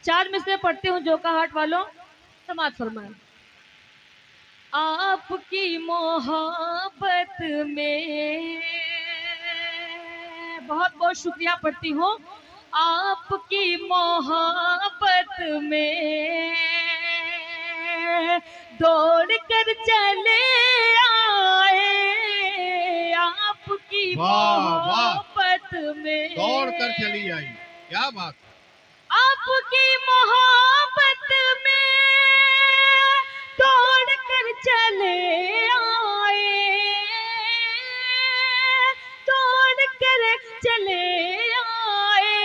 चार में से पढ़ती हूँ जोका हाट वालों, समाज फरमाए। आपकी मोहब्बत में, बहुत बहुत शुक्रिया पढ़ती हूँ। आपकी मोहब्बत में दौड़ कर चले आए, आपकी मोहब्बत में दौड़ कर चली आई। क्या बात, आपकी मोहब्बत में दौड़ कर चले आए, दौड़ कर चले आए,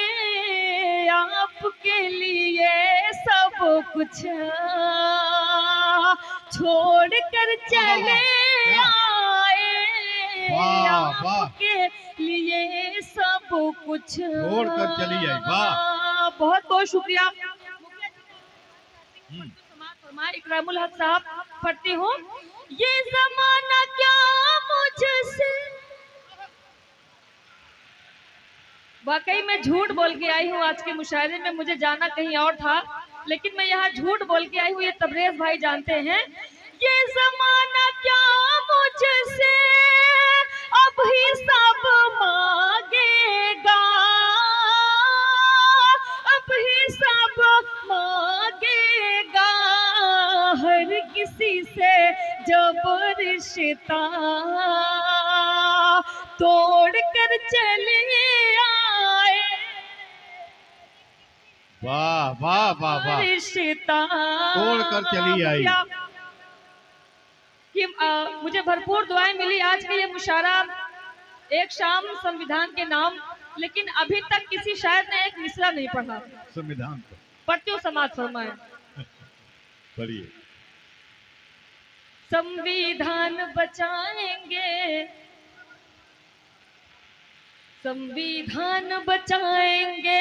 आपके लिए सब कुछ छोड़ कर चले आए, आपके लिए सब कुछ छोड़ कर चली आई। वाह, बहुत बहुत शुक्रिया। इकरामुल हक साहब पढ़ती हूँ। ये जमाना क्या मुझसे, वाकई मैं झूठ बोल के आई हूँ। आज के मुशायरे में मुझे जाना कहीं और था, लेकिन मैं यहाँ झूठ बोल के आई हूँ। ये तबरेज भाई जानते हैं। ये जमाना क्या मुझसे अब हिसाब मांगेगा, अब हिसाब मांगेगा, हर किसी से जब रिश्ता तोड़ कर चले आए। वाह वाह वाह वाह, रिश्ता तोड़ कर चली आई। कि मुझे भरपूर दुआएं मिली आज के ये मुशायरा एक शाम संविधान के नाम, लेकिन अभी तक किसी शायर ने एक मिसरा नहीं पढ़ा संविधान पर। पढ़ती हूँ, समाज फरमाए। पढ़िए। संविधान बचाएंगे, संविधान बचाएंगे,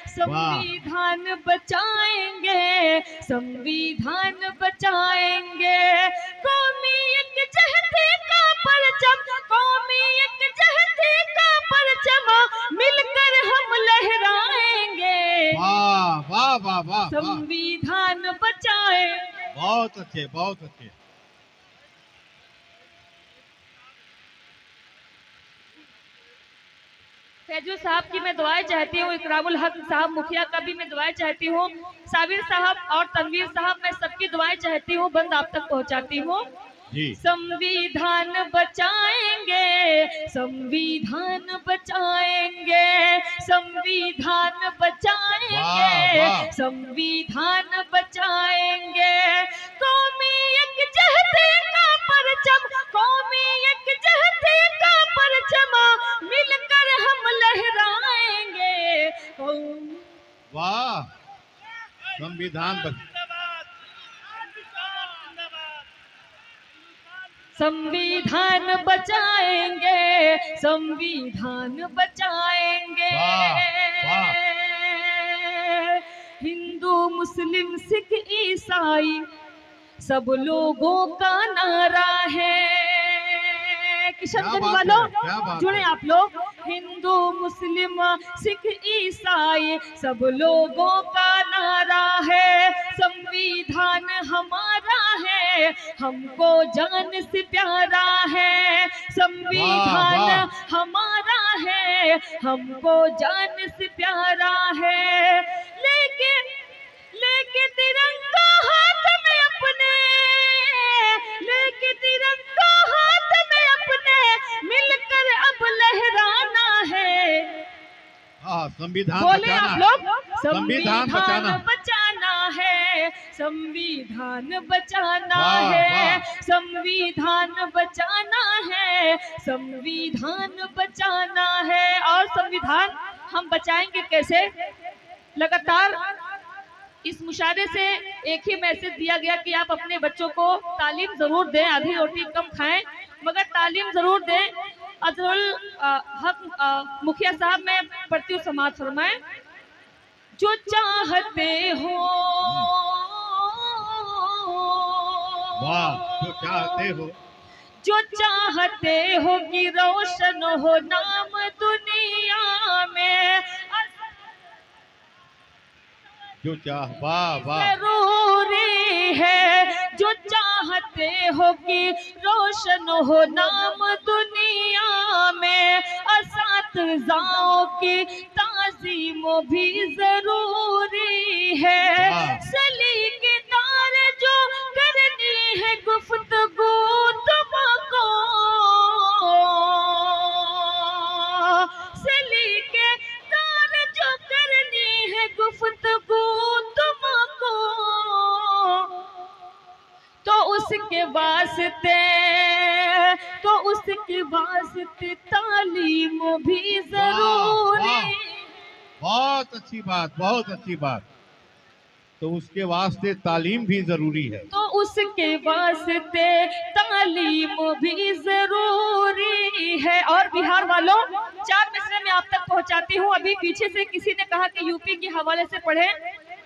संविधान बचाएंगे, संविधान बचाएंगे, कौमी यकजहती का परचम, कौमी यकजहती का परचम मिलकर हम लहराएंगे। वाह वाह वाह वाह, संविधान बचाए। बहुत अच्छे, बहुत अच्छे। फैजुल साहब की मैं दुआएं चाहती हूँ, इकरामुल हक साहब मुखिया का भी मैं दुआएं चाहती हूँ, साबिर साहब और तनवीर साहब, मैं सबकी दुआएं चाहती हूँ, बंद आप तक पहुँचाती हूँ। संविधान बचाएंगे, संविधान बचाएंगे, संविधान बचाएंगे, संविधान बचाएंगे, कौमी यकजहती का परचम, कौमी यकजहती का परचम मिलकर हम लहराएंगे। वाह, संविधान संविधान बचाएंगे, संविधान बचाएंगे। हिंदू मुस्लिम सिख ईसाई सब लोगों का नारा है। किशनगंज वालों जुड़े आप लोग। हिंदू मुस्लिम सिख ईसाई सब लोगों का नारा है, संविधान हमारा है, हमको जान से प्यारा है, संविधान हमारा है, हमको जान से प्यारा है। लेके तिरंगा हाथ में अपने, लेके तिरंगा हाथ में अपने मिलकर अब लहराना है। संविधान बोले आप लोग, संविधान बचाना है, संविधान बचाना है, संविधान बचाना है, संविधान बचाना है। और संविधान हम बचाएंगे कैसे? लगातार इस मुशायरे से एक ही मैसेज दिया गया कि आप अपने बच्चों को तालीम जरूर दें, आधी रोटी कम खाएं, मगर तालीम जरूर दें। अजरुल हक मुखिया साहब, मैं पढ़ती हूँ, समाज फरमाए। जो चाहते हो, जो चाहते हो, जो चाहते हो कि रोशन हो नाम दुनिया में, जो चाह, वाह वाह, जरूरी है जो चाहते हो कि रोशन हो नाम दुनिया में, असातिज़ाओं की ताज़ीम भी जरूरी है। वाह। सलीकेदार जो करनी है गुफ्तगू तुमको, सलीकेदार जो करनी है गुफ्तगू तुमको, तो उसके वास्ते तालीम भी जरूरी। बहुत अच्छी बात, बहुत अच्छी बात। तो उसके वास्ते तालीम भी जरूरी है। तो उसके वास्ते तालीम भी जरूरी है। और बिहार वालों, 4 मिसरे में आप तक पहुंचाती हूँ। अभी पीछे से किसी ने कहा कि यूपी के हवाले से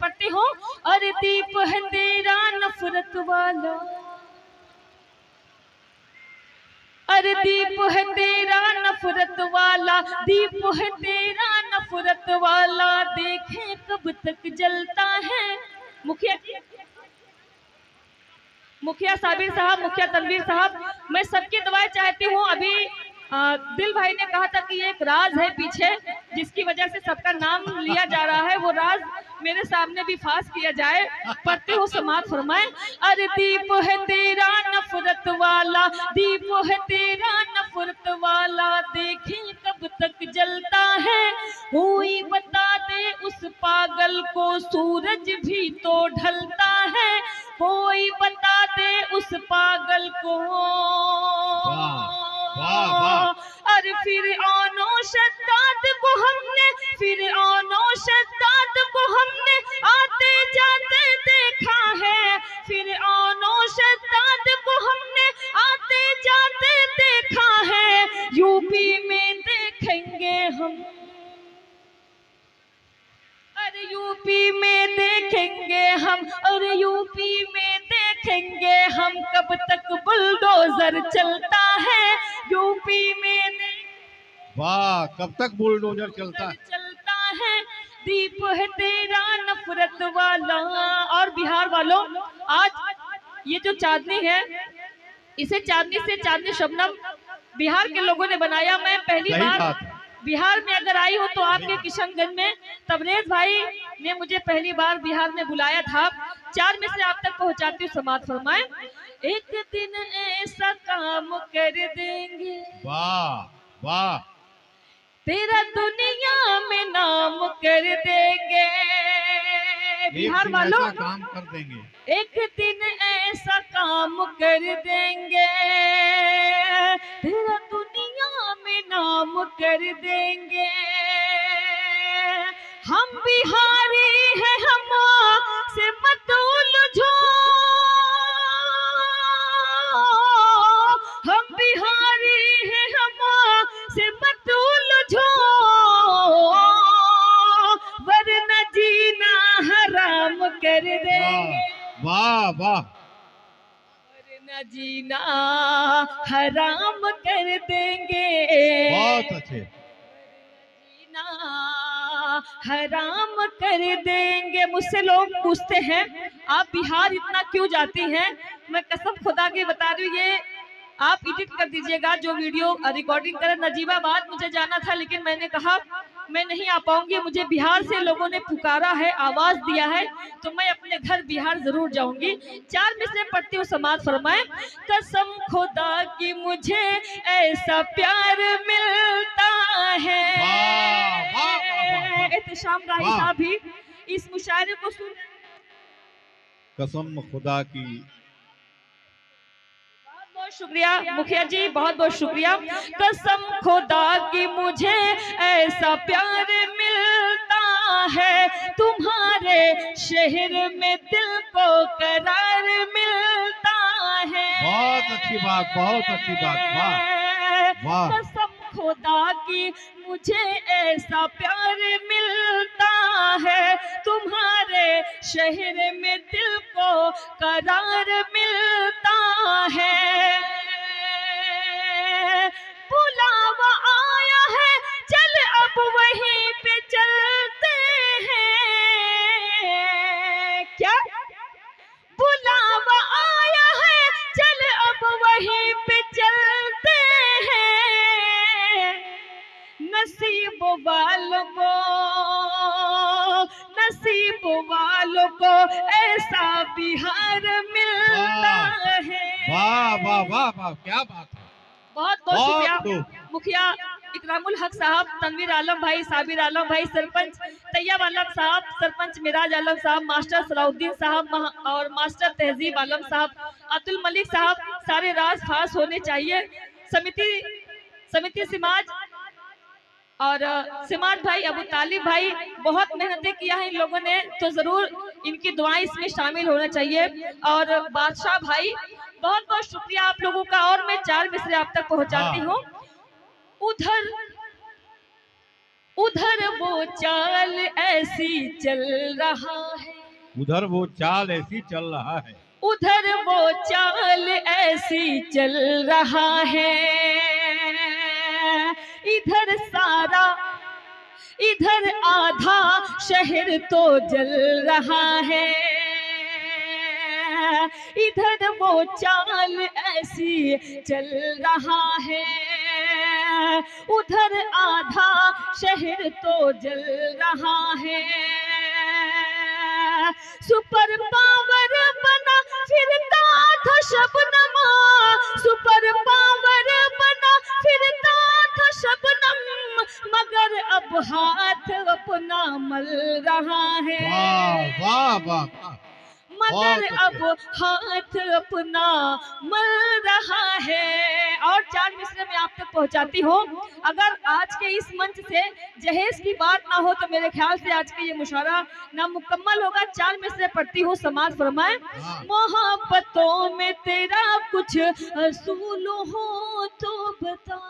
पढ़ती हूँ। अरे दीप है तेरा नफरत वाला, अरे दीप है तेरा नफरत वाला, दीप है तेरा नफरत वाला, देखे कब तक जलता है। मुखिया साबिर साहब, मुखिया तनवीर साहब, मैं सबकी दुआएं चाहती हूँ। अभी दिल भाई ने कहा था कि एक राज है पीछे जिसकी वजह से सबका नाम लिया जा रहा है, वो राज मेरे सामने भी फाश किया जाए। पढ़ते हो समाज फरमाए। अरे दीप है तेरा नफरत वाला, दीप है तेरा नफरत वाला, देखे कब तक जलता है। हुई बता दे उस पागल को सूरज भी तो ढलता है, कोई बता दे उस पागल को। वाह वाह। अरे फिर आनो शद्दाद को हमने, फिर आनो शद्दाद को हमने आते जाते देखा है, फिर आनो शद्दाद को हमने आते जाते देखा है। यूपी में देखेंगे हम, अरे यूपी में देखेंगे हम, अरे यूपी में देखेंगे हम, कब तक बुलडोजर चलता है यूपी में। वाह, कब तक बुलडोजर चलता है। दीप है तेरा नफरत वाला। और बिहार वालों, आज ये जो चांदनी है, इसे चांदनी से चांदनी शबनम बिहार के लोगों ने बनाया। मैं पहली बार बिहार में अगर आई हूँ तो आपके किशनगंज में तबरेज भाई ने मुझे पहली बार बिहार में बुलाया था। 4 में से आप तक पहुँचाती हूँ, समाज फरमाए। एक दिन ऐसा काम कर देंगे, वाह वाह, तेरा दुनिया में नाम कर देंगे। बिहार वालों, काम कर देंगे, एक दिन ऐसा काम कर देंगे, तेरा दुनिया में नाम कर देंगे। हम बिहारी हैं, हम से मत उलझो, हम बिहारी हैं, हम से मत उलझो, वरना जीना हराम कर देंगे। वाह वाह, वरना जीना हराम कर देंगे। बहुत अच्छे, जीना हराम कर देंगे। मुझसे लोग पूछते हैं आप बिहार इतना क्यों जाती हैं। मैं कसम खुदा की बता रही हूँ, ये आप एडिट कर दीजिएगा जो वीडियो रिकॉर्डिंग करें। नजीबाबाद मुझे जाना था लेकिन मैंने कहा मैं नहीं आ पाऊंगी, मुझे बिहार से लोगों ने पुकारा है, आवाज दिया है, तो मैं अपने घर बिहार जरूर जाऊंगी। 4 में से पढ़ती हूँ, समाज फरमाए। कसम खुदा की मुझे ऐसा प्यार मिलता है। एहतशाम राही साहब भी इस मुशायरे को सुन। कसम खुदा की, बहुत शुक्रिया मुखिया जी, बहुत बहुत शुक्रिया। कसम खुदा की मुझे ऐसा प्यार मिलता है, तुम्हारे शहर में दिल को करार मिलता है। बहुत अच्छी बात, बहुत अच्छी बात, वाह वाह। कसम खुदा की मुझे ऐसा प्यार मिलता है, तुम्हारे शहर में दिल को करार मिलता है। बुलावा आया है, चल अब वहीं पे चलते हैं। ऐसा बिहार मिलता है। वाह वाह वाह वाह, क्या बात है। बहुत बहुत शुक्रिया खूब। मुखिया इकरामुल हक साहब, तनवीर आलम भाई, साबिर आलम भाई, सरपंच तैयब आलम साहब, सरपंच मिराज आलम साहब, मास्टर सलाउद्दीन साहब और मास्टर तहजीब आलम साहब, अब्दुल मलिक साहब। सारे राज फास होने चाहिए। समिति समाज और सिमाज भाई, अबू तालिब भाई, बहुत मेहनतें किया है इन लोगों ने, तो जरूर इनकी दुआएं इसमें शामिल होना चाहिए। और बादशाह भाई, बहुत बहुत शुक्रिया आप लोगों का। और मैं 4 मिसरे आप तक पहुंचाती हूँ। उधर उधर वो चाल ऐसी चल रहा है, उधर वो चाल ऐसी चल रहा है, उधर वो चाल ऐसी चल रहा है। इधर सारा, इधर आधा शहर तो जल रहा है। इधर वो चाल ऐसी चल रहा है, उधर आधा शहर तो जल रहा है। सुपर पावर बना फिरता था शबनमा, सुपर पावर बना फिरता था शबनम, मगर अब हाथ अपना मल रहा है। वाह वाह वाह, मगर अब हाथ अपना मल रहा है। और 4 मिसरे में आप तक पहुंचाती हूँ। अगर आज के इस मंच से जहेज की बात ना हो तो मेरे ख्याल से आज के ये मुशायरा नामुकम्मल होगा। 4 मिसरे पढ़ती हूँ, समाज फरमाए। मोहब्बतों में तेरा कुछ असूल हो तो बता।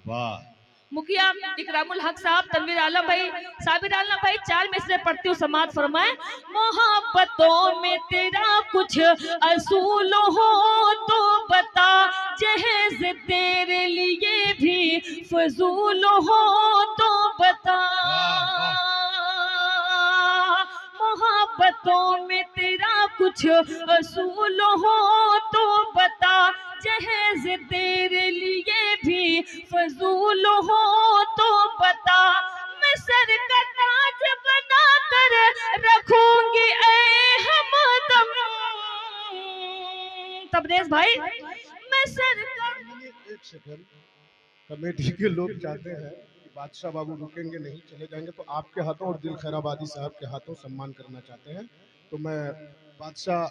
वाह। मुखिया इकरामुल हक साहब, तनवीर आलम भाई, साबिर आलम भाई, 4 मिसरे पढ़ती हूँ, समाज फरमाए। मोहब्बतों में तेरा कुछ असूल हो तो बता, जहेज तेरे लिए भी फजूल हो तो बता। मोहब्बतों में तेरा कुछ असूल हो तो बता, जहेज तेरे लिए भी फजूल हो तो बता। मैं सर का ताज बना कर रखूंगी ऐ हमदम। तबरेज भाई, मैं सर का। एक सेकंड, कमेटी के लोग चाहते हैं कि बादशाह बाबू रुकेंगे नहीं, चले जाएंगे, तो आपके हाथों और दिल खैराबादी साहब के हाथों सम्मान करना चाहते हैं। तो मैं बादशाह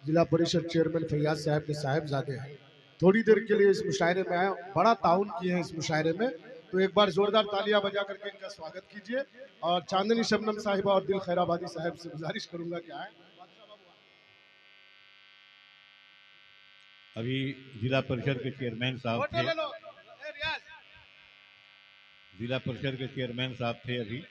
जिला परिषद चेयरमैन फैयाज साहब के साहिबजादे हैं, थोड़ी देर के लिए इस मुशायरे में आए, बड़ा ताउन किए हैं इस मुशायरे में, तो एक बार जोरदार तालियां बजा करके इनका स्वागत कीजिए। और चांदनी शबनम साहिबा और दिल खैराबादी साहब से गुजारिश करूंगा कि आए। अभी जिला परिषद के चेयरमैन साहब थे, जिला परिषद के चेयरमैन साहब थे अभी।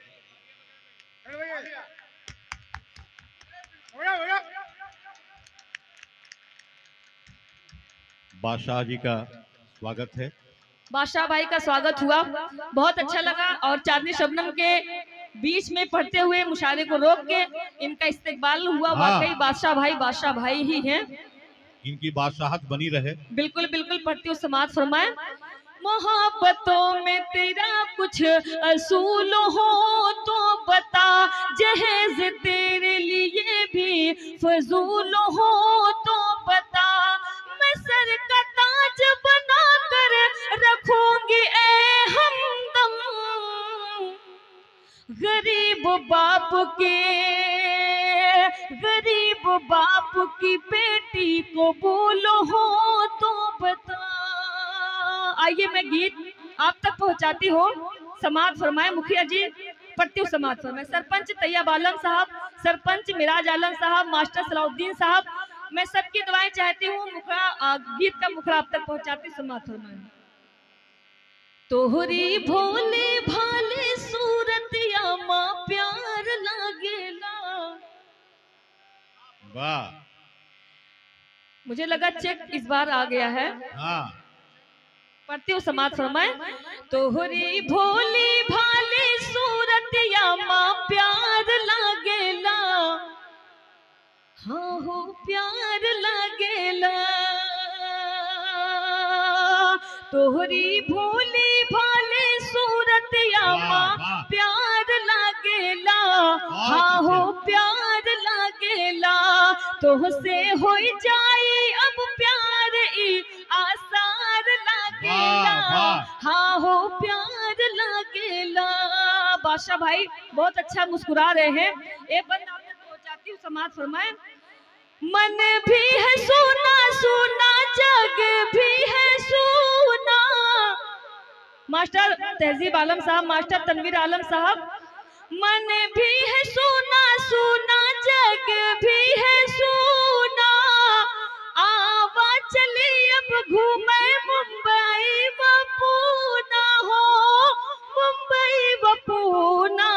बादशाह जी का स्वागत है। बादशाह भाई का स्वागत हुआ, बहुत अच्छा लगा। और चांदनी शबनम के बीच में पढ़ते हुए मुशायरे को रोक के इनका इस्तेकबाल हुआ। वाकई बादशाह भाई ही हैं। इनकी बादशाहत बनी रहे। बिल्कुल बिल्कुल, पढ़ती हूँ, समाज फरमाए। मोहब्बतों में तेरा कुछ असूल हो तो बता, जहेज तेरे लिए भी फजूल हो तो बता। मैं सर का ताज बना कर रखूंगी ऐ हमदम, गरीब बाप की बेटी को बोलो हो तो बता। आइए मैं गीत आप तक पहुंचाती हूँ, समाज फरमाए। मुखिया जी पढ़ती हूँ, समाज फरमाए। सरपंच तैयब आलम साहब, सरपंच मिराज आलम साहब, मास्टर सलाउद्दीन साहब, मैं सबकी दुआएं चाहती हूँ। गीत का मुखड़ा आप तक पहुंचाती, समाज फरमाए। तोहरी भोले भाले सूरतिया माँ प्यार लागेला। वाह, मुझे लगा चेक इस बार आ गया है। हाँ। पढ़ती हूँ, समाज फरमाए। तोहरी भोली भाले सूरतिया माँ प्यार लागेला, हाँ हो प्यार लागेला। तोहरी भोली भाले सूरतिया माँ प्यार लागेला, हाँ हो प्यार तुमसे हो जाई अब प्यार ई आसार लागेला, हाँ हो प्यार लागेला। बादशाह भाई बहुत अच्छा मुस्कुरा रहे हैं। एक बंद आप तक पहुंचाती हूँ, समाज फरमाए। मन भी है सोना सोना, जग भी है सोना। मास्टर तहजीब आलम साहब, मास्टर तनवीर आलम साहब। मन भी है सोना सोना, जग भी है सोना। आवा चली अब घूमे मुंबई व पूना हो, मुंबई व पूना।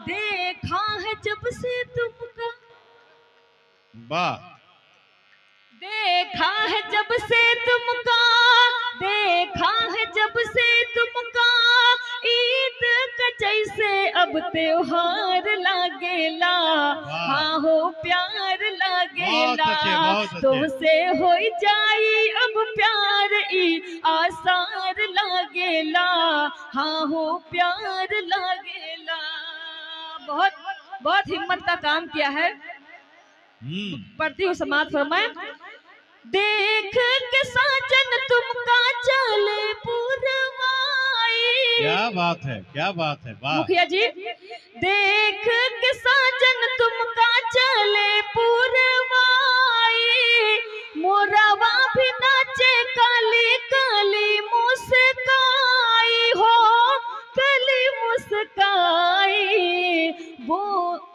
देखा है जब से तुमका, वाह, देखा है जब से तुमका, देखा है जब से तुमका। ईद का जैसे अब त्योहार लागेला, हाँ हो प्यार लागेला। तुमसे हो जाई अब प्यार ई आसार लागेला, हाँ हो प्यार लागेला। बहुत बहुत हिम्मत का काम किया है। पढ़ती हूँ, समाज फरमाए। देख के साजन तुमका चले पुरवाई। क्या बात है, क्या बात है, वाह मुखिया जी। देख के साजन तुमका चले पुरवाई, मोरवा भी नाचे काली काली मुस्काई हो, काली मुस्काई। वो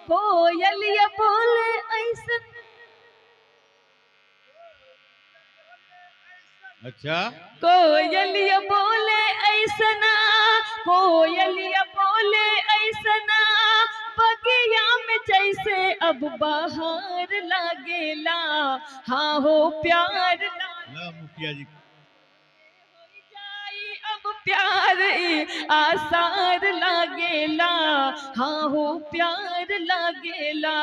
कोयलिया बोले ऐसा, अच्छा, कोयलिया बोले ऐसना, कोयलिया बोले ऐसना। बगिया में जैसे अब बाहर लागेला, हाँ हो प्यार लागेला। मुखिया जी अब प्यार ई आसार लागेला, हाँ हो प्यार लागेला।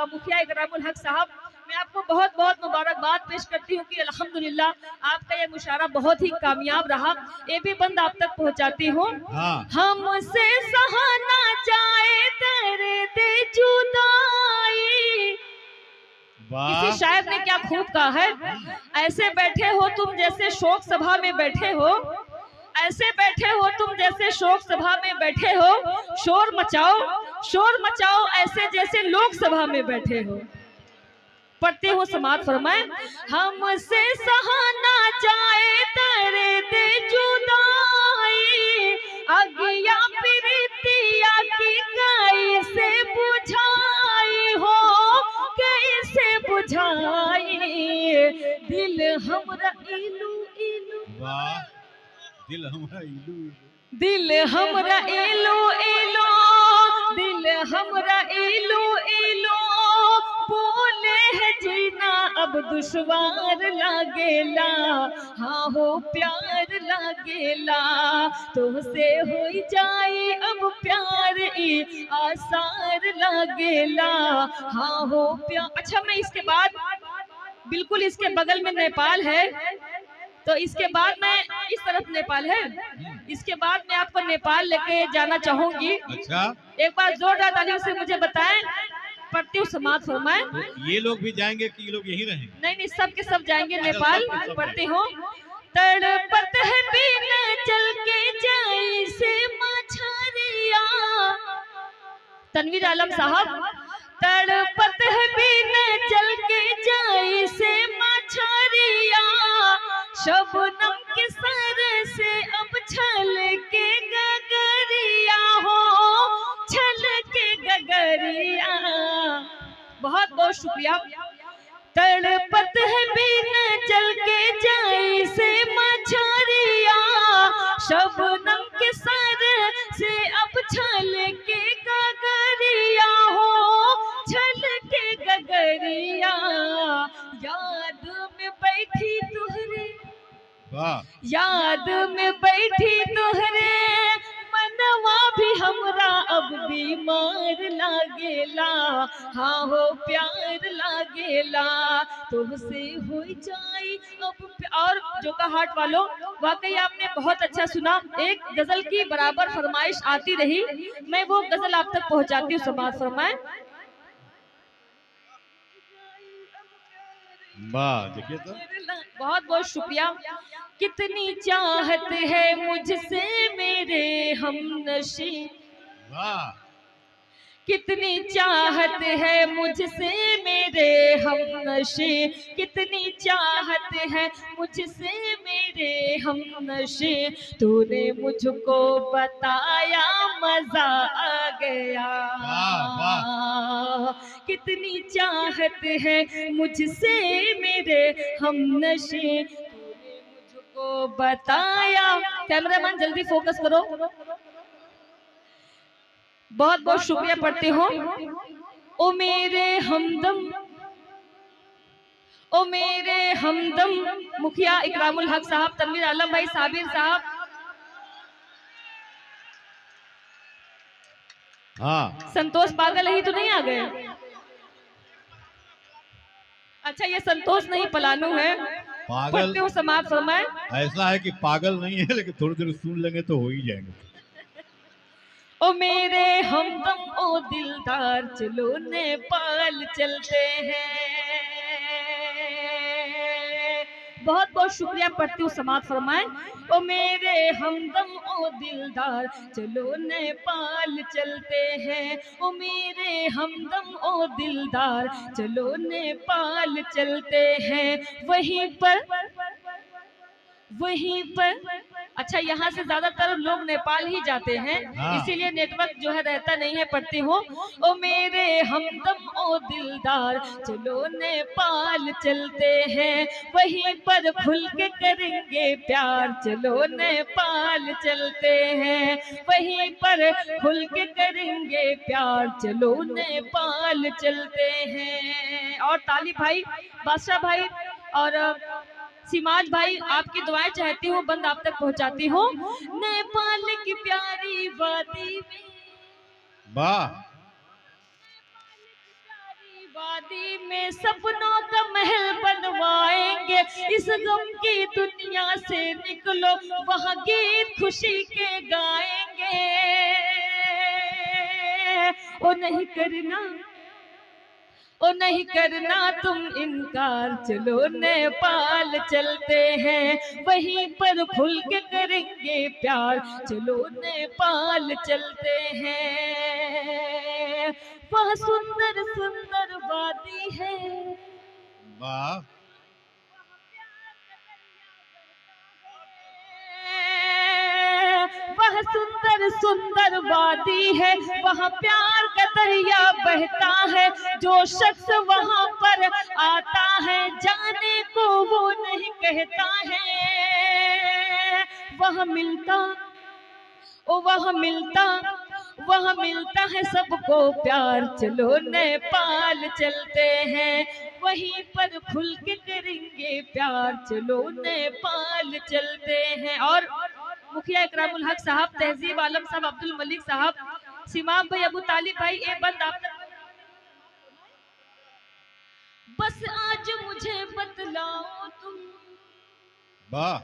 मुखिया इकरामुल हक साहब, मैं आपको बहुत बहुत मुबारकबाद पेश करती हूँ कि अल्हम्दुलिल्लाह आपका ये मुशायरा बहुत ही कामयाब रहा। ये भी बंद आप तक पहुँचाती हूँ। हमसे सहा ना जाए दर्द जुदाई। किसी शायर ने क्या खूब कहा है, ऐसे बैठे हो तुम जैसे शोक सभा में बैठे हो, ऐसे बैठे हो तुम जैसे शोक सभा में बैठे हो। शोर मचाओ ऐसे जैसे लोक सभा में बैठे हो। पढ़ते हो, समाज फरमाए। हमसे सहा ना जाए दर्द जुदाई, अगिया प्रीतिया की कैसे बुझाई हो, कैसे बुझाई। दिल हमरा इलू इलू, वाह, दिल हमरा इलू इलू, दिल हमरा इलू इलू, दिल हमरा इलू इलू। बोले है जीना अब दुश्वार लागेला, हाँ हो प्यार लागेला। तुमसे हो जाई अब प्यार ई आसार लागेला, हाँ हो प्यार। अच्छा, मैं इसके बाद बिल्कुल इसके बगल में नेपाल है, तो इसके बाद मैं इस तरफ नेपाल है, इसके बाद मैं आपको नेपाल लेके जाना चाहूंगी। अच्छा, एक बार जोरदार तालियों से मुझे बताएं। पढ़ती हूँ, समाज फरमाए। ये लोग भी जाएंगे कि ये लोग यहीं रहेंगे? नहीं नहीं, सब के सब जाएंगे नेपाल। पढ़ती हूँ। तड़पत है बिन चल के जाई से मछरिया। तनवीर आलम साहब। तड़पत है बिन चल के जाई से मछरिया, शबनम के सर से अब छल के गगरिया हो, छल के गगरिया। बहुत बहुत शुक्रिया। तड़पत है बिन जल के जाई से मछरिया, शबनम के सर से अब छल के गगरिया हो, छल के गगरिया। याद में बैठी तुहरे, याद में बैठी तुहरे, मनवा भी हमरा अब बीमार लागेला, हाँ हो प्यार लागेला। तुमसे हो जाई अब। और जोका हाट वालों, वाकई आपने बहुत अच्छा सुना। एक गजल की बराबर फरमाइश आती रही, मैं वो गजल आप तक पहुंचाती हूँ। समाज फरमाए। वाह, देखिए तो। बहुत बहुत शुक्रिया। कितनी चाहत है मुझसे मेरे हमनशी, वाह, कितनी चाहत है मुझसे मेरे हमनशी, कितनी चाहत है मुझसे मेरे हमनशी, तूने मुझको बताया मजा आ गया। वाह, वाह। कितनी चाहत है मुझसे मेरे हमनशी, तूने मुझको बताया। कैमरामैन जल्दी फोकस करो। बहुत बहुत शुक्रिया पढ़ती हूँ। ओ मेरे हमदम, ओ मेरे हमदम, मुखिया इकरामुल हक साहब, तनवीर आलम भाई, साबिर साहब। हाँ, संतोष पागल ही तो नहीं आ गए? अच्छा, ये संतोष नहीं पलानू है। पागल पढ़ती हूँ समाप्त फरमाए। ऐसा है कि पागल नहीं है, लेकिन थोड़ी देर सुन लेंगे तो हो ही जाएंगे। ओ मेरे हमदम ओ दिलदार, चलो नेपाल चलते हैं। बहुत बहुत शुक्रिया पढ़ती हूँ समाप्त फरमाए। ओ मेरे हमदम ओ दिलदार, चलो नेपाल चलते हैं। ओ मेरे हमदम ओ दिलदार, चलो नेपाल चलते हैं। वहीं पर अच्छा, यहाँ से ज्यादातर लोग नेपाल ही जाते हैं, हाँ। इसीलिए नेटवर्क जो है रहता नहीं है। पढ़ती हूँ। ओ मेरे हमदम ओ दिलदार, चलो नेपाल चलते हैं। वहीं पर खुल के करेंगे प्यार, चलो नेपाल चलते हैं। वहीं पर खुल के करेंगे प्यार, चलो नेपाल चलते हैं। और ताली भाई, बादशाह भाई और सिमाज भाई, आपकी दुआएं चाहती हूँ, बंद आप तक पहुँचाती हूँ। नेपाल की प्यारी वादी में, वाह, वादी में सपनों का महल बनवाएंगे। इस गम की दुनिया से निकलो, वहाँ गीत खुशी के गाएंगे। ओ नहीं करना, ओ नहीं करना तुम इनकार, चलो नेपाल चलते हैं। वहीं पर खुल के करेंगे प्यार, चलो नेपाल चलते हैं। वह सुंदर सुंदर वादी है, वाह, वह सुंदर सुंदर वादी है, वहाँ प्यार का दरिया बहता है। जो शख्स वहाँ पर आता है, जाने को वो नहीं कहता है। वह मिलता, ओ वह मिलता है सबको प्यार, चलो नेपाल चलते हैं। वहीं पर खुल के करेंगे प्यार, चलो नेपाल चलते हैं। और मुखिया इकरामुल हक साहब, तहजीब आलम साहब, अब्दुल मलिक साहब, सिमाम भाई, अबू तालिब भाई, एक बंद आप तक। बस आज मुझे बतलाओ तुम, वाह,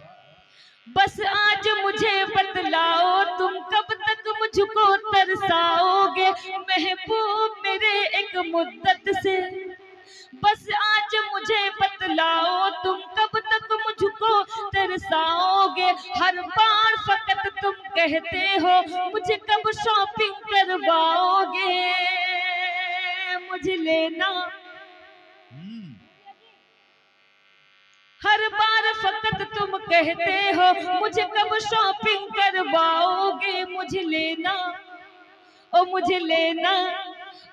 बस आज मुझे बतलाओ तुम, कब तक मुझको तरसाओगे महबूब मेरे एक मुद्दत से। बस आज मुझे बतलाओ तुम, कब तक मुझको तरसाओगे। हर बार फकत तुम कहते हो, मुझे कब शॉपिंग करवाओगे। मुझे लेना, हर बार फकत तुम कहते हो, मुझे कब शॉपिंग करवाओगे। मुझे लेना, ओ मुझे लेना,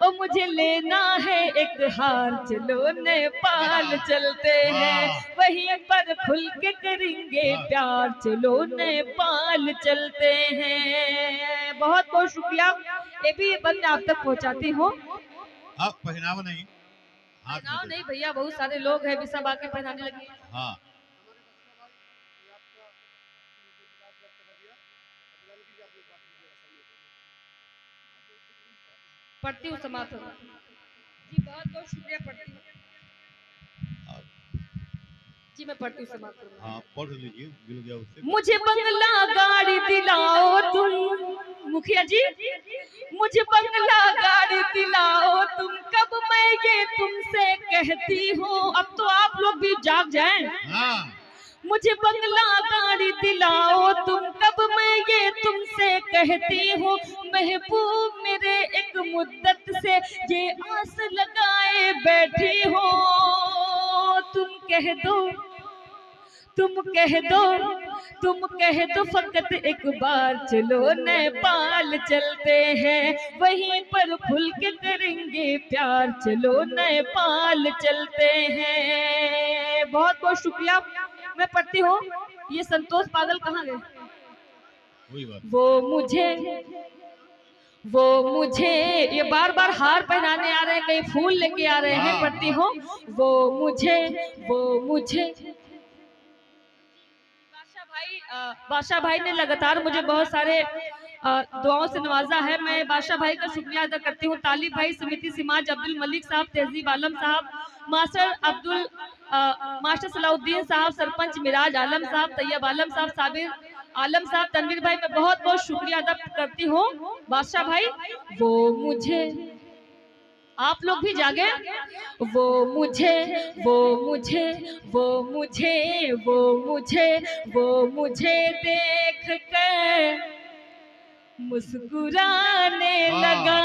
ओ मुझे लेना है एक हार, चलो नेपाल चलते हैं। वहीं पर खुल के करेंगे प्यार, चलो नेपाल चलते हैं। बहुत बहुत शुक्रिया। ये भी बंद आप तक पहुंचाती हूँ। अब पहनावा नहीं, हाथ में दे। नहीं भैया, बहुत सारे लोग हैं, भी सब आके पहनाने लगे। हाँ, पढ़ती हूँ समाप्त हो जी। बहुत बहुत शुक्रिया, पढ़ती हूँ जी। मैं पढ़ती हूँ समाप्त हो। हाँ, पढ़ लीजिए, मिल गया उससे। मुझे बंगला गाड़ी दिलाओ तुम, मुखिया जी, मुझे बंगला गाड़ी दिलाओ तुम, कब मैं ये तुमसे कहती हूँ। अब तो आप लोग भी जाग जाएं। हाँ मुझे बंगला गाड़ी दिलाओ तुम, कब मैं ये तुमसे कहती हूँ। महबूब मेरे एक मुद्दत से ये आस लगाए बैठी हो। तुम कह दो, तुम कह दो, तुम कह दो फकत एक बार चलो नेपाल चलते हैं, वहीं पर खुल के करेंगे प्यार, चलो नेपाल चलते हैं। बहुत बहुत शुक्रिया। मैं पढ़ती हूँ, ये संतोष पागल कहाँ गए? वो मुझे ये बार बार हार पहनाने आ रहे हैं, कहीं फूल लेके आ रहे हैं। पढ़ती हूँ, वो मुझे बादशाह भाई ने लगातार मुझे बहुत सारे दुआओं से नवाजा है। मैं बादशाह भाई का शुक्रिया अदा करती हूँ। तालिब भाई, समिति सिमाज, अब्दुल मलिक साहब, तहजीब आलम साहब, मास्टर सलाउद्दीन साहब, सरपंच मिराज आलम साहब, तैयब आलम साहब, साबिर आलम साहब, तनवीर भाई, मैं बहुत बहुत शुक्रिया अदा करती हूँ। बादशाह भाई, वो मुझे, आप लोग भी जागे। वो मुझे देख कर मुस्कुराने लगा।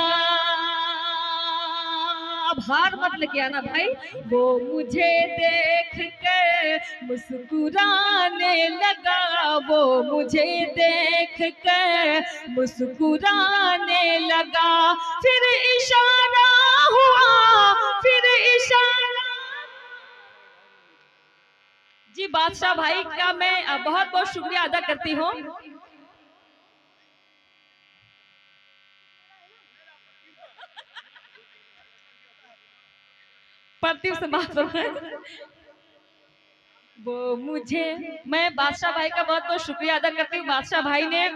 अब हार मत लेके आना भाई। वो मुझे देख कर मुस्कुराने लगा, वो मुझे देख कर मुस्कुराने लगा। फिर इशारा हुआ, फिर इशारा। जी बादशाह भाई का मैं बहुत बहुत शुक्रिया अदा करती हूँ। वो मुझे, मैं बादशाह भाई का बहुत बहुत शुक्रिया अदा करती हूँ। बादशाह भाई ने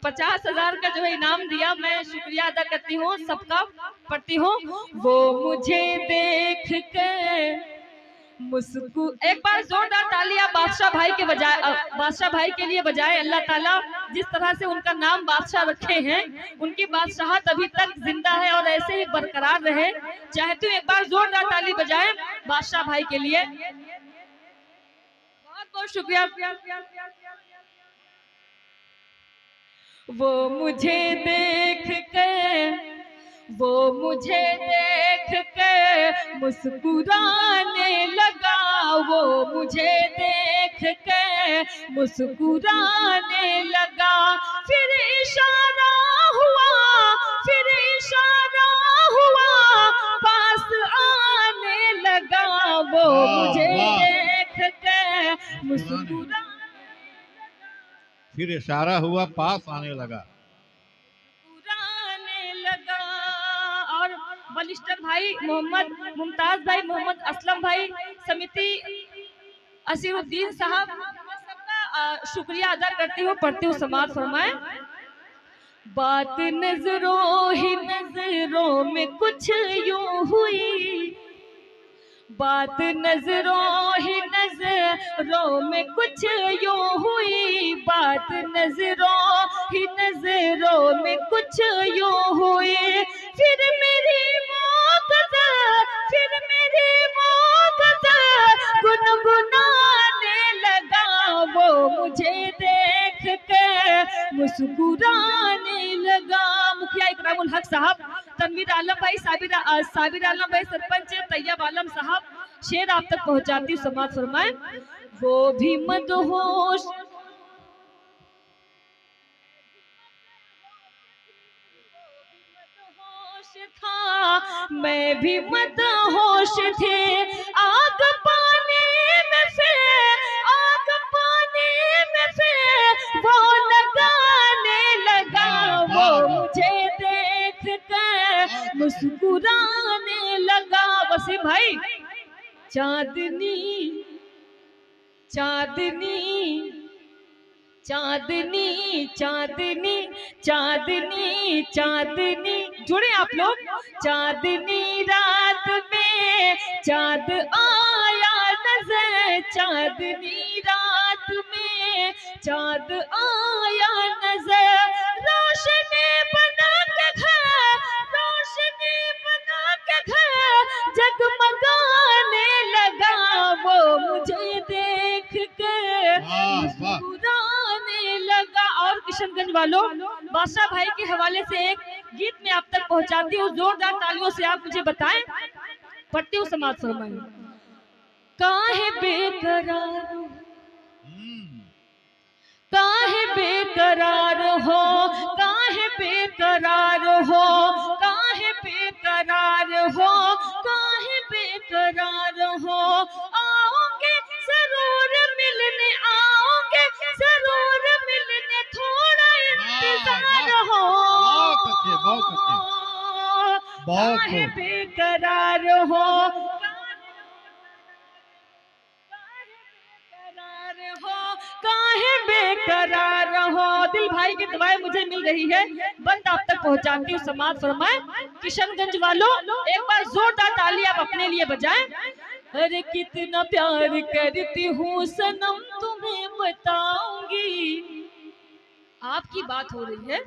50,000 का जो है इनाम दिया, मैं शुक्रिया अदा करती हूँ सबका। पढ़ती हूँ, वो मुझे देख कर एक बार जोरदार तालियां बादशाह भाई के बजाय, बादशाह भाई के लिए बजाए। अल्लाह ताला जिस तरह से उनका नाम बादशाह रखे हैं, उनकी बादशाहत अभी तक जिंदा है और ऐसे ही बरकरार रहे। चाहती हूँ एक बार जोरदार ताली बजाए बादशाह भाई के लिए। बहुत बहुत शुक्रिया। वो मुझे देख कर मुस्कुराने लगा, वो मुझे देख कर मुस्कुराने लगा। फिर इशारा हुआ, पास आने लगा, वो मुझे देख कर मुस्कुराने। फिर इशारा हुआ, पास आने लगा। बलिस्टर भाई, मोहम्मद मुमताज भाई, मोहम्मद असलम भाई, समिति असीरुद्दीन साहब, सबका शुक्रिया अदा करती हूँ। पढ़ती हूँ, समाज फरमाए। बात नजरों ही नजरों में कुछ यूं हुई, बात नजरों ही नजरों में कुछ यूं हुई, बात नजरों ही नजरों में कुछ यूं हुई। फिर मेरी गुनगुनाने लगा, वो मुझे देख कर मुस्कुराने लगा। मुखिया इकरामुल हक साहब, तनवीर आलम भाई, साबिर आलम भाई, सरपंच तैयब आलम साहब, शेर आप तक पहुंचाती हूँ, समाज फरमाए। वो भी मदहोश था, मैं भी मदहोश थे। आग पानी में से वो लगाने लगा, वो मुझे देख कर मुस्कुराने लगा। वसीम भाई, चांदनी चांदनी चांदनी चांदनी चांदनी चांदनी, जुड़े आप लोग। चांदनी रात में चांद आया नजर, चांदनी रात में चांद आया नजर, रोशनी बादशाह भाई के हवाले से एक गीत में आप तक पहुंचाती हूँ। जोरदार तालियों से आप मुझे बताएं। पढ़ती हूँ, समाज फरमाएं। काहे बेकरार, काहे बेकरार हो, काहे बेकरार हो, काहे बेकरार हो, काहे बेकरार हो। आओगे जरूर मिलने, आओगे जरूर मिलने, थोड़ा इंतजार हो। काहे बेकरार हो, काहे बेकरार हो। दिल भाई की दुआएं मुझे मिल रही है, बंद आप तक पहुंचाती हूँ। समाज फरमाए। किशनगंज वालों एक बार जोरदार ताली आप अपने लिए बजाएं। अरे कितना प्यार करती हूँ सनम तुम्हें बताऊंगी। आपकी बात हो रही है।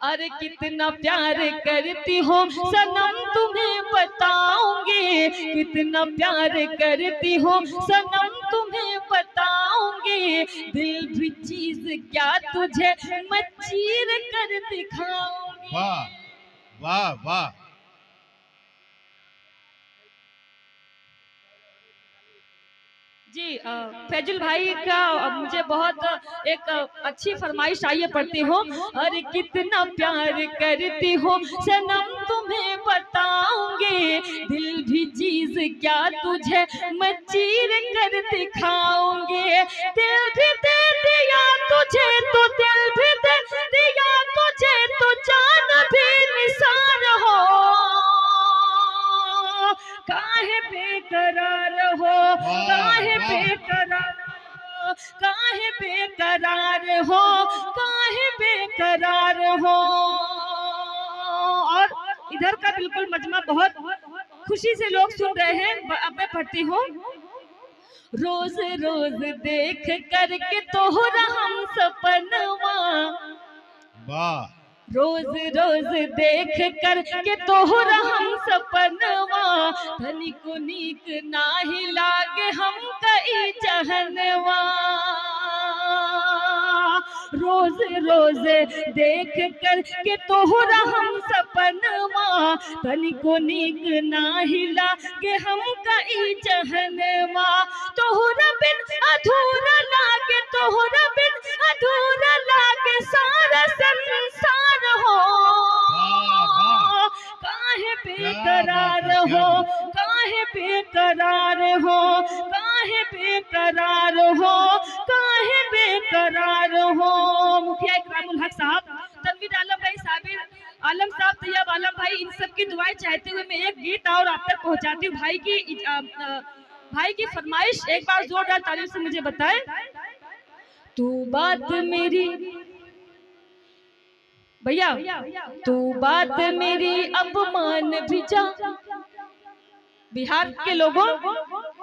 अरे कितना प्यार करती हो सनम तुम्हें बताऊंगी, कितना प्यार करती हो सनम तुम्हें बताऊंगी। दिल भी चीज क्या तुझे मैं चीर कर दिखाऊंगी। वाह वाह वाह। जी फैजुल भाई का मुझे बहुत एक अच्छी फरमाइश आई है, पढ़ती हूँ। अरे कितना प्यार करती हो सनम तुम्हें बताऊंगी, दिल भी चीज क्या तुझे मैं चीर कर दिखाऊंगी। दिल भी दे दिया तुझे तो, दिल भी दे दिया तुझे तो, जान भी निसार हो। काहे बेकरार हो, काहे बेकरार, काहे बेकरार हो, काहे बेकरार हो। और इधर का बिल्कुल मजमा बहुत खुशी से लोग सुन रहे हैं। अब मैं पढ़ती हूँ। रोज रोज देख करके तोहरा हम सपनवा, वाह। रोज रोज देख कर के तोहरा हम सपनवा, तनिको नीक नाही लागे हम कई जहनवा। रोज रोज देख कर के तोहरा हम सपनवा, तनिको नीक नाही लागे हम कई जहनवा। तोहरा बिन अधूरा लागे, तोहरा बिन अधूरा लागे सारा संसार हो। काहे बेकरार हो, काहे बेकरार हो, काहे बेकरार हो, काहे बेकरार हो। मुखिया इकरामुल हक साहब, तनवीर आलम भाई, साबिर आलम साहब, तैयब आलम भाई, इन सब की दुआएं चाहते हुए मैं एक गीत और आप तक पहुंचाती हूँ। भाई की फरमाइश एक बार जोरदार तालियों से मुझे बताएं। तू बात मेरी भैया, तू बात मेरी अपमान भी जा। बिहार के लोगों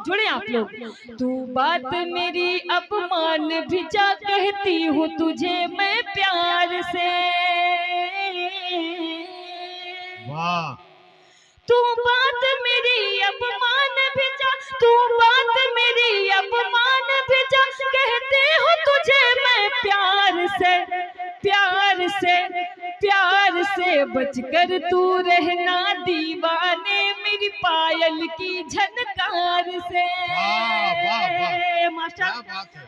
जुड़े आप लोग। तू बात मेरी अपमान भी जा, कहती हूँ तुझे मैं प्यार से। वाह। तू बात मेरी अपमान भी जा, तू बात मेरी अपमान भी जा, कहते हो तुझे मैं प्यार से, प्यार से, प्यार से। बचकर तू रहना दीवाने मेरी पायल की झनकार से। मास्टर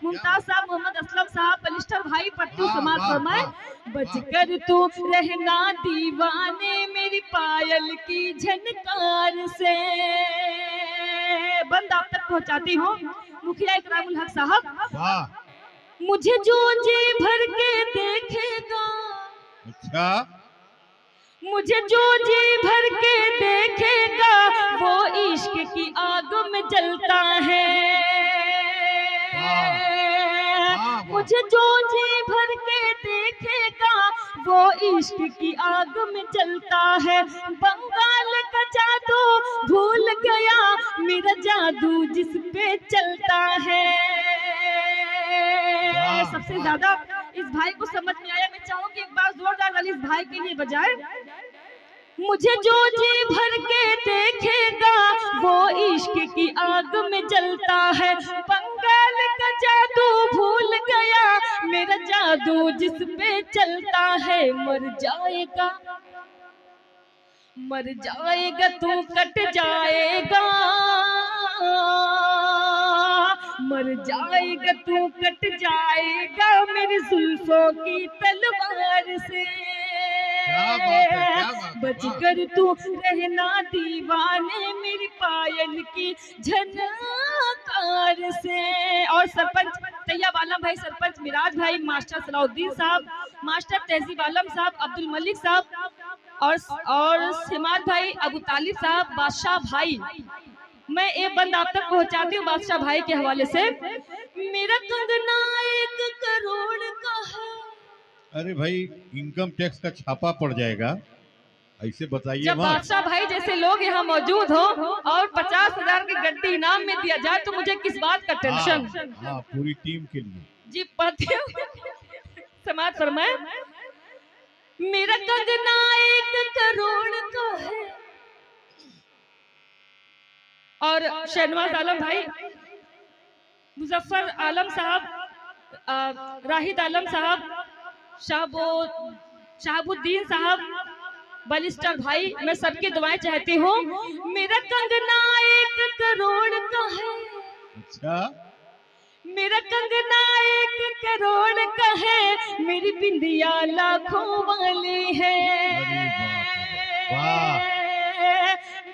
मुमताज साहब, मोहम्मद असलम साहब, बलिस्टर भाई, पट्टू समाज फरमाए। बचकर तू रहना दीवाने मेरी पायल की झनकार से। बंद आप तक पहुंचाती हूँ। मुखिया इकरामुल हक साहब। मुझे जो जी भर के देखेगा, अच्छा, मुझे जो जी भर के देखेगा, वो इश्क की आग में जलता है। मुझे जो जी भर के देखेगा, वो इश्क की आग में जलता है। बंगाल का जादू भूल गया, मेरा जादू जिस पे चलता है। सबसे ज्यादा इस भाई को समझ में आया। मैं चाहूंगी एक बार जोरदार ताली इस भाई के लिए बजाए। मुझे जो जी भर के देखेगा, वो इश्क की आग में जलता है। बंगाल का जादू भूल गया, मेरा जादू जिस पे चलता है मर जाएगा, मर जाएगा तू कट जाएगा, मर जाएगा तू कट जाएगा मेरी जुल्फों की तलवार से। क्या बात है, क्या बात है, बचकर तू रहना दीवाने मेरी पायल की झनकार से। और सरपंच तैयब आलम भाई, सरपंच मिराज भाई, मास्टर सलाउद्दीन साहब, मास्टर तहजीब आलम साहब, अब्दुल मलिक साहब और सिमाद भाई, अबू तालिब साहब, बादशाह भाई, मैं एक बंद आप तक पहुंचाती हूँ बादशाह भाई के हवाले से। मेरा कंगना 1 करोड़ का है। अरे भाई, इनकम टैक्स का छापा पड़ जाएगा, ऐसे बताइए जब मत। बादशाह भाई जैसे लोग यहाँ मौजूद हो और 50,000 की गड्डी इनाम में दिया जाए तो मुझे किस बात का टेंशन। हाँ, पूरी टीम के लिए। जी पढ़ती हूँ, समाज फरमाए। मेरा कंगना 1 करोड़ का है। और शहनवाज आलम भाई, मुजफ्फर आलम साहब, राहिद आलम साहब, शहाबुद्दीन साहब, बलिस्टर भाई, मैं सबकी दुआएं चाहती हूँ। मेरा कंगना 1 करोड़ का है। अच्छा, मेरा कंगना 1 करोड़ का है, मेरी बिंदिया लाखों वाली है। अरे बाप रे, वाह।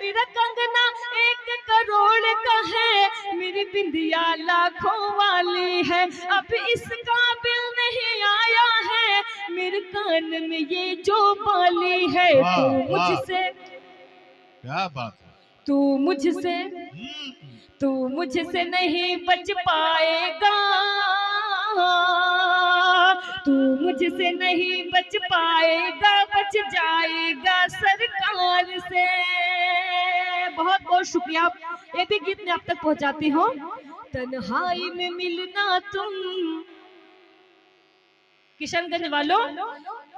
मेरा कंगना 1 करोड़ का है, मेरी बिंदिया लाखों वाली है। अब इस काबिल नहीं आया है मेरे कान में ये जो बाली है। तू मुझसे, क्या बात है, तू मुझसे, तू मुझसे नहीं बच पाएगा, तू मुझसे नहीं बच पाएगा, बच जाएगा सरकार से। बहुत बहुत शुक्रिया। ये भी गीत मैं आप तक पहुंचाती हूँ। तन्हाई में मिलना तुम, किशनगंज वालों,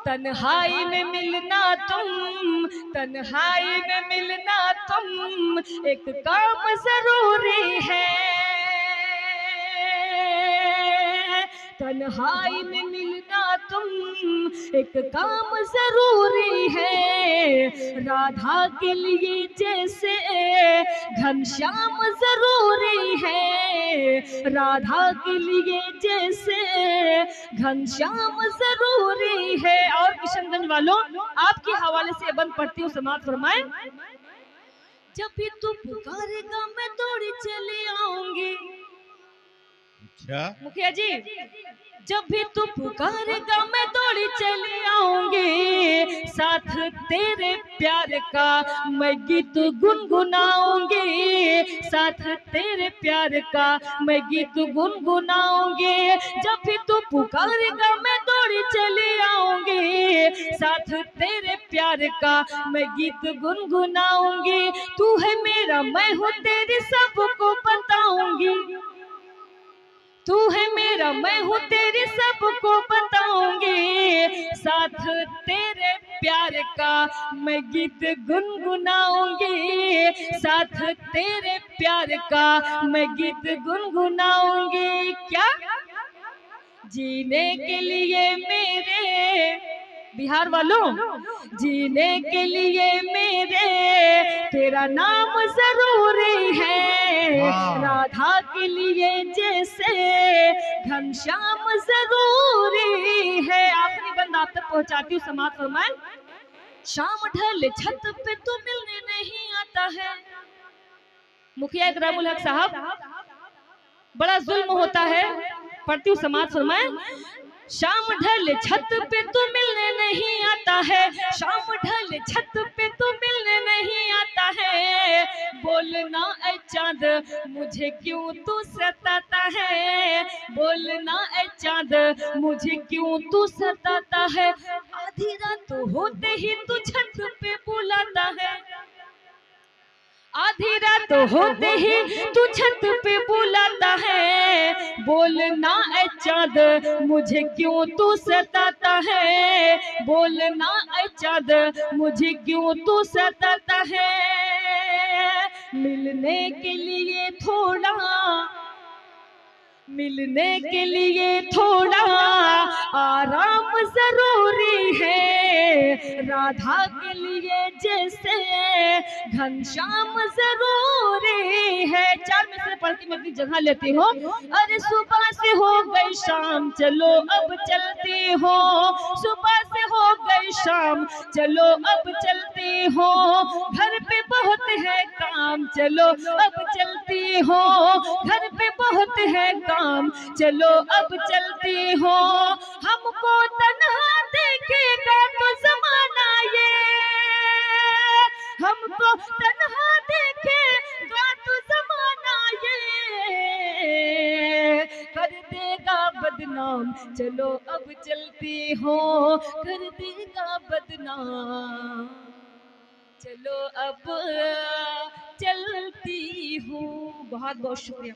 तन्हाई में मिलना तुम, तन्हाई में मिलना तुम, एक काम जरूरी है। तन्हाई में मिलना तुम, एक काम जरूरी है। राधा के लिए जैसे घनश्याम जरूरी है, राधा के लिए जैसे घनश्याम जरूरी है। और किशनगंज वालों, आपके हवाले से बंद पढ़ती हूँ, समाप्त फरमाएं। जब भी तू पुकारेगा मैं दौड़ी चली आऊंगी। अच्छा, मुखिया जी, जब भी तू पुकारेगा मैं दौड़ी चली आऊंगी, साथ तेरे प्यार का मैं गीत गुनगुनाऊंगी, साथ तेरे प्यार का मैं गीत गुनगुनाऊंगी। जब भी तू पुकारेगा मैं दौड़ी चली आऊंगी, साथ तेरे प्यार का मैं गीत गुनगुनाऊंगी। तू है मेरा, मैं हूँ तेरी, सबको बताऊंगी। तू है मेरा, मैं हूँ तेरी, सबको बताऊंगी। साथ तेरे प्यार का मैं गीत गुनगुनाऊंगी, साथ तेरे प्यार का मैं गीत गुनगुनाऊंगी। क्या जीने के लिए मेरे बिहार वालों, जीने के लिए मेरे तेरा नाम जरूरी है। राधा के लिए जैसे घनश्याम जरूरी है। आखिरी बंद आप तक पहुंचाती हूँ, समाप्त फरमाएं। शाम ढल छत पे तो मिलने नहीं आता है। मुखिया इकरामुल हक साहब, बड़ा जुल्म होता है। पढ़ती हूँ, समाप्त फरमाएं। शाम ढल छत पे तो मिलने नहीं आता है, शाम ढल छत पे तो मिलने नहीं आता है। बोलना ऐ चांद मुझे क्यों तू सताता है, बोलना ऐ चांद मुझे क्यों तू सताता है। आधी रात होते ही तू छत पे बुलाता है, आधी रात होते ही तू छत पे बुलाता है। बोलना ऐ चाँद मुझे क्यों तू सताता है, बोलना ऐ चाँद मुझे क्यों तू सताता है। मिलने के लिए थोड़ा, मिलने के लिए थोड़ा आराम जरूरी है, राधा के लिए जैसे घनश्याम जरूरी है। 4 में से पढ़ के मैं अपनी जगह लेती हूँ। अरे सुबह से हो गई शाम, चलो अब चलती हो, सुबह से हो गई शाम, चलो अब चलती हो, घर पे बहुत है काम, चलो अब चलती हो, घर पे बहुत है काम, चलो अब चलती हो। हमको तन्हा देखेगा तो जमाना ये, हमको तन्हा देखेगा तो जमाना ये कर देगा बदनाम, चलो अब चलती हो, कर देगा बदनाम, चलो अब चलती हूँ। बहुत बहुत शुक्रिया।